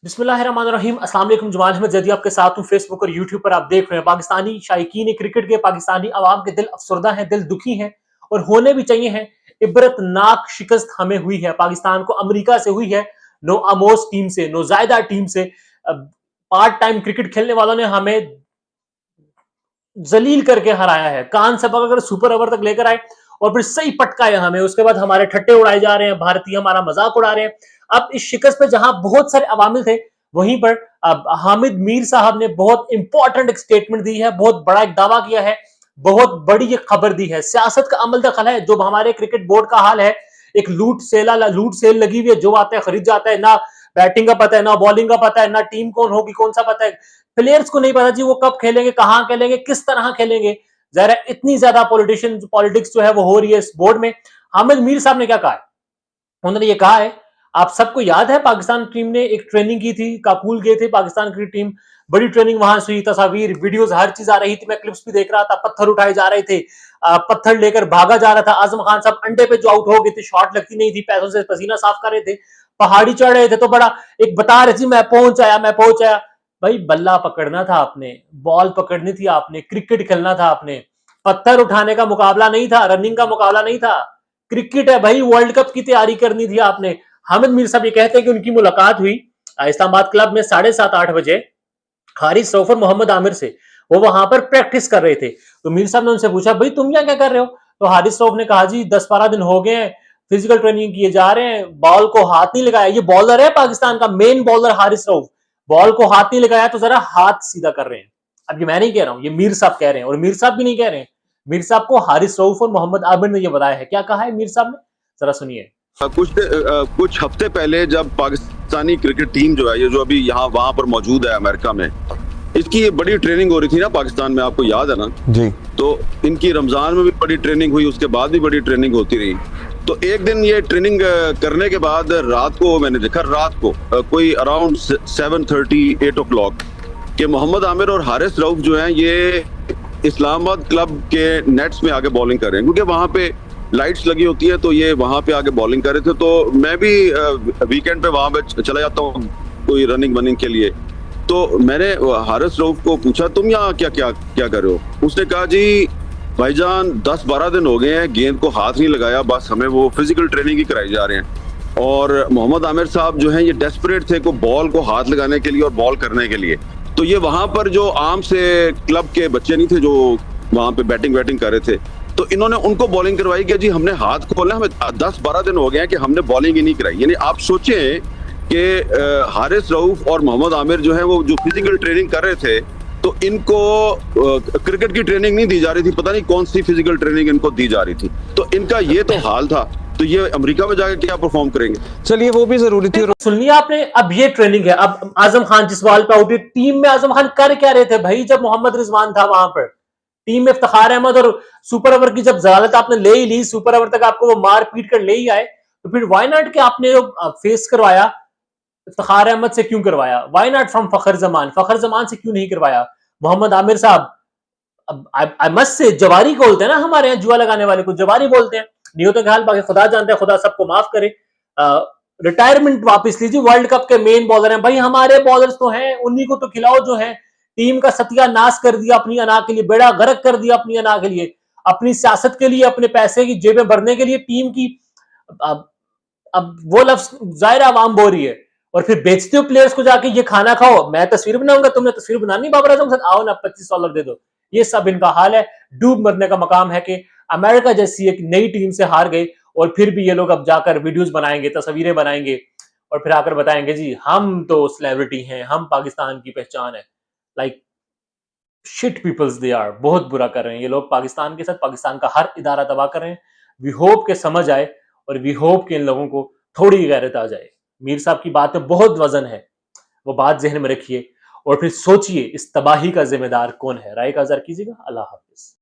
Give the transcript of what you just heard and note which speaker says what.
Speaker 1: बिस्मिल्लाहिर्रहमानिर्रहीम। अस्सलाम वालेकुम। जमाल अहमद जैदी आपके साथ हूं। फेसबुक और यूट्यूब पर आप देख रहे हैं। पाकिस्तानी शायकीन क्रिकेट के पाकिस्तानी अवाम के दिल अफसरदा हैं, दिल दुखी हैं और होने भी चाहिए हैं। इबरतनाक शिकस्त हमें हुई है, पाकिस्तान को अमेरिका से हुई है, नो आमोस टीम से, नो जायदा टीम से। पार्ट टाइम क्रिकेट खेलने वालों ने हमें जलील करके हराया है। कान से पकड़कर सुपर ओवर तक लेकर आए और फिर सही पटकाया हमें। उसके बाद हमारे ठट्टे उड़ाए जा रहे हैं, भारतीय हमारा मजाक उड़ा रहे हैं। अब इस शिकस्त पे जहां बहुत सारे अवामिल थे, वहीं पर अब हामिद मीर साहब ने बहुत इंपॉर्टेंट एक स्टेटमेंट दी है, बहुत बड़ा एक दावा किया है, बहुत बड़ी एक खबर दी है। सियासत का अमल दखल है। जो हमारे क्रिकेट बोर्ड का हाल है, एक लूट सेल लगी हुई है। जो आता है खरीद जाता है, ना बैटिंग का पता है, ना बॉलिंग का पता है, ना टीम कौन होगी, कौन सा पता है। प्लेयर्स को नहीं पता जी वो कब खेलेंगे, कहां खेलेंगे, किस तरह खेलेंगे। जरा इतनी ज्यादा पॉलिटिक्स जो है वो हो रही है इस बोर्ड में। हामिद मीर साहब ने क्या कहा है? उन्होंने ये कहा है, आप सबको याद है पाकिस्तान टीम ने एक ट्रेनिंग की थी, काबुल गए थे पाकिस्तान की टीम, बड़ी ट्रेनिंग वहां से हुई, तस्वीर वीडियोस हर चीज आ रही थी, मैं क्लिप्स भी देख रहा था। पत्थर उठाए जा रहे थे, पत्थर लेकर भागा जा रहा था। आजम खान साहब अंडे पे जो आउट हो गए थे, शॉट लगती नहीं थी, पैसों से पसीना साफ कर रहे थे, पहाड़ी चढ़ रहे थे, तो बड़ा एक बता रहे थे मैं पहुंच आया। भाई बल्ला पकड़ना था आपने, बॉल पकड़नी थी आपने, क्रिकेट खेलना था आपने। पत्थर उठाने का मुकाबला नहीं था, रनिंग का मुकाबला नहीं था। क्रिकेट है भाई, वर्ल्ड कप की तैयारी करनी थी आपने। हामिद मीर साहब ये कहते हैं कि उनकी मुलाकात हुई इस्लामाबाद क्लब में 7:30-8 बजे हारिस रऊफ और मोहम्मद आमिर से। वो वहां पर प्रैक्टिस कर रहे थे। तो मीर साहब ने उनसे पूछा, भाई तुम क्या क्या कर रहे हो? तो हारिस रऊफ ने कहा, जी 10-12 दिन हो गए हैं, फिजिकल ट्रेनिंग किए जा रहे हैं, बॉल को हाथ नहीं लगाया। ये बॉलर है पाकिस्तान का main bowler Haris Rauf, ball को हाथ नहीं लगाया, तो जरा हाथ सीधा कर रहे हैं। अब ये मैं नहीं कह रहा हूं, ये मीर साहब कह रहे हैं, और मीर साहब भी नहीं कह रहे हैं। मीर साहब को हारिस रऊफ और मोहम्मद आमिर ने यह बताया है। क्या कहा है मीर साहब ने, जरा सुनिए।
Speaker 2: कुछ हफ्ते पहले जब पाकिस्तानी क्रिकेट टीम जो है, ये जो अभी यहाँ वहां पर मौजूद है अमेरिका में, इसकी ये बड़ी ट्रेनिंग हो रही थी ना पाकिस्तान में, आपको याद है ना जी? तो इनकी रमजान में भी बड़ी ट्रेनिंग हुई, उसके बाद भी बड़ी ट्रेनिंग होती रही। तो एक दिन ये ट्रेनिंग करने के बाद रात को मैंने देखा, रात को कोई अराउंड 7:30-8 कि मोहम्मद आमिर और हारिस रऊफ जो है ये इस्लामाबाद क्लब के नेट्स में आके बॉलिंग कर रहे हैं, क्योंकि वहां पे लाइट्स लगी होती है, तो ये वहां पे आके बॉलिंग कर रहे थे। तो मैं भी वीकेंड पे वहां पे चला जाता हूँ कोई रनिंग वनिंग के लिए। तो मैंने हारिस रऊफ को पूछा, तुम यहाँ क्या क्या क्या कर रहे हो? उसने कहा, जी भाईजान 10-12 दिन हो गए हैं, गेंद को हाथ नहीं लगाया, बस हमें वो फिजिकल ट्रेनिंग ही कराई जा रहे हैं। और मोहम्मद आमिर साहब जो हैं ये डेस्परेट थे को बॉल को हाथ लगाने के लिए और बॉल करने के लिए। तो ये वहां पर जो आम से क्लब के बच्चे नहीं थे जो वहां पे बैटिंग कर रहे थे, तो इन्होंने उनको बॉलिंग करवाई कि जी हमने हाथ खोला, हमें 10-12 दिन हो गए हैं कि हमने बॉलिंग ही नहीं कराई। यानी आप सोचें कि हारिस रऊफ और मोहम्मद आमिर जो है वो जो फिजिकल ट्रेनिंग कर रहे थे, तो इनको क्रिकेट की ट्रेनिंग नहीं दी जा रही थी, पता नहीं कौन सी फिजिकल ट्रेनिंग इनको दी जा रही थी। तो इनका ये तो हाल था, तो ये अमेरिका में जाकर क्या परफॉर्म करेंगे?
Speaker 1: चलिए वो भी जरूरी थी। सुन लिया आपने। अब ये ट्रेनिंग है। अब आजम खान जिस बॉल पे आउट हुई, टीम में आजम खान कर क्या रहे थे भाई? जब मोहम्मद रिजवान था वहां पर, टीम में इफ्तिखार अहमद, और सुपर ओवर की जब जलालत आपने ले ही ली, सुपर ओवर तक आपको वो मार पीट कर ले ही आए, तो फिर वाई नॉट के आपने जो फेस करवाया इफ्तिखार अहमद से क्यों करवाया? वाई नॉट फ्रॉम फखर जमान से क्यों नहीं करवाया? मोहम्मद आमिर साहब, आई मस्ट से जवारी बोलते हैं ना हमारे यहाँ, जुआ लगाने वाले को जवारी बोलते हैं। नियतों के हाल बाकी खुदा जानता है, खुदा सबको माफ करे। रिटायरमेंट वापस लीजिए, वर्ल्ड कप के मेन बॉलर हैं भाई, हमारे बॉलर्स तो हैं, उन्हीं को तो खिलाओ जो है। टीम का सत्यानाश कर दिया अपनी अना के लिए, बेड़ा गर्क कर दिया अपनी अना के लिए, अपनी सियासत के लिए, अपने पैसे की जेबें भरने के लिए टीम की। अब वो लफ्ज जाहिर आवाम बोल रही है, और फिर बेचते हो प्लेयर्स को जाके, ये खाना खाओ, मैं तस्वीर बनाऊंगा, तुमने तस्वीर बनानी बाबर आजम साथ, आओ ना $25 दे दो। ये सब इनका हाल है। डूब मरने का मकाम है कि अमेरिका जैसी एक नई टीम से हार गए, और फिर भी ये लोग अब जाकर वीडियोस बनाएंगे, तस्वीरें बनाएंगे, और फिर आकर बताएंगे, जी हम तो सेलिब्रिटी हैं, हम पाकिस्तान की पहचान है। Like shit peoples they are. बहुत बुरा कर रहे हैं ये लोग पाकिस्तान के साथ, पाकिस्तान का हर इदारा तबाह कर रहे हैं। वी होप के समझ आए, और वी होप के इन लोगों को थोड़ी गैरत आ जाए। मीर साहब की बात में बहुत वजन है, वो बात जहन में रखिए, और फिर सोचिए इस तबाही का जिम्मेदार कौन है। राय का इज़हार कीजिएगा। अल्लाह हाफिज।